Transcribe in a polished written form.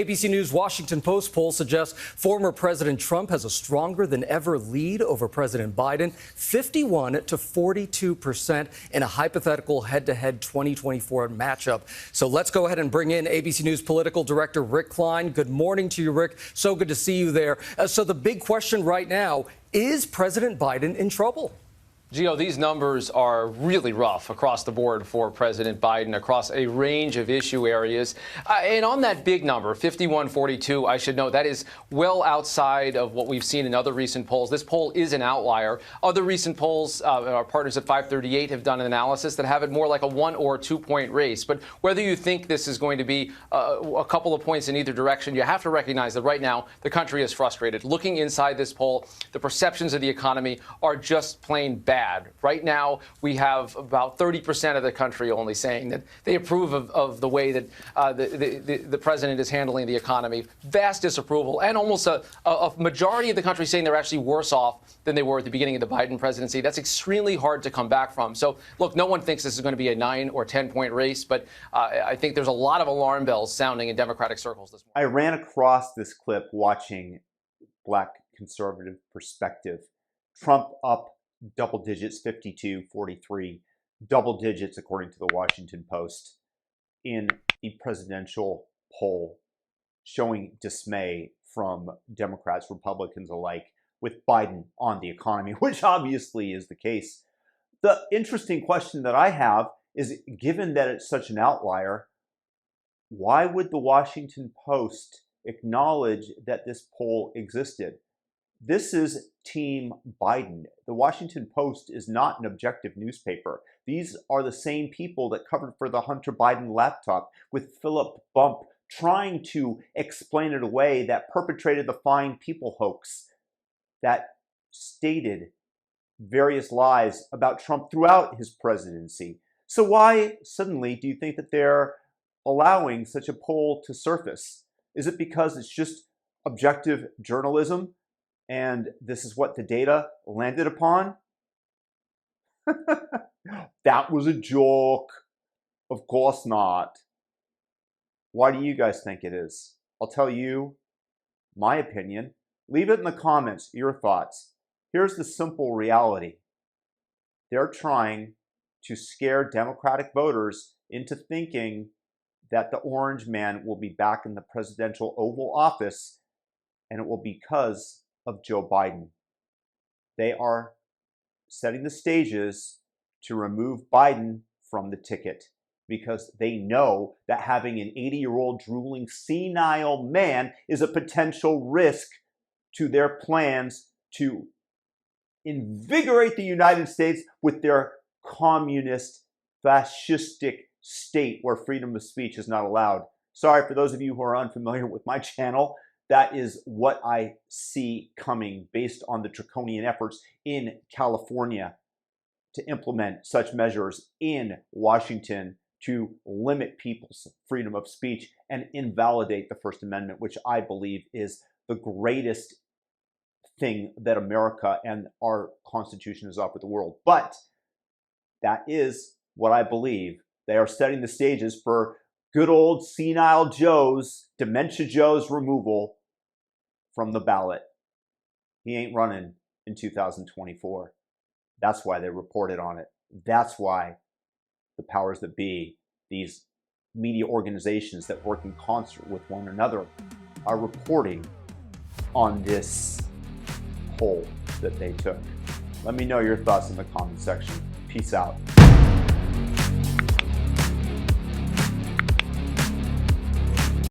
ABC News Washington Post poll suggests former President Trump has a stronger than ever lead over President Biden, 51 to 42% in a hypothetical head-to-head 2024 matchup. So let's go ahead and bring in ABC News political director Rick Klein. Good morning to you, Rick. So good to see you there. So the big question right now, is President Biden in trouble? Gio, these numbers are really rough across the board for President Biden across a range of issue areas. And on that big number, 51-42, I should note that is well outside of what we've seen in other recent polls. This poll is an outlier. Other recent polls, our partners at 538 have done an analysis that have it more like a 1 or 2 point race. But whether you think this is going to be a couple of points in either direction, you have to recognize that right now the country is frustrated. Looking inside this poll, the perceptions of the economy are just plain bad. Right now, we have about 30% of the country only saying that they approve of the way that the president is handling the economy. Vast disapproval, and almost a majority of the country saying they're actually worse off than they were at the beginning of the Biden presidency. That's extremely hard to come back from. So, look, no one thinks this is going to be a 9 or 10 point race, but I think there's a lot of alarm bells sounding in Democratic circles this morning. I ran across this clip watching Black Conservative Perspective. Trump up double digits, 52-43, double digits according to the Washington Post in the presidential poll, showing dismay from Democrats, Republicans alike, with Biden on the economy, which obviously is the case. The interesting question that I have is, given that it's such an outlier, why would the Washington Post acknowledge that this poll existed? This is Team Biden. The Washington Post is not an objective newspaper. These are the same people that covered for the Hunter Biden laptop with Philip Bump, trying to explain it away, that perpetrated the Fine People hoax, that stated various lies about Trump throughout his presidency. So why suddenly do you think that they're allowing such a poll to surface? Is it because it's just objective journalism? And this is what the data landed upon? That was a joke. Of course not. Why do you guys think it is? I'll tell you my opinion. Leave it in the comments, your thoughts. Here's the simple reality. They're trying to scare Democratic voters into thinking that the orange man will be back in the presidential Oval Office, and it will be because of Joe Biden. They are setting the stages to remove Biden from the ticket because they know that having an 80-year-old drooling senile man is a potential risk to their plans to invigorate the United States with their communist, fascistic state where freedom of speech is not allowed. Sorry for those of you who are unfamiliar with my channel. That is what I see coming based on the draconian efforts in California to implement such measures in Washington to limit people's freedom of speech and invalidate the First Amendment, which I believe is the greatest thing that America and our Constitution has offered the world. But that is what I believe. They are setting the stages for good old senile Joe's, dementia Joe's removal from the ballot. He ain't running in 2024. That's why they reported on it. That's why the powers that be, these media organizations that work in concert with one another, are reporting on this poll that they took. Let me know your thoughts in the comment section. Peace out.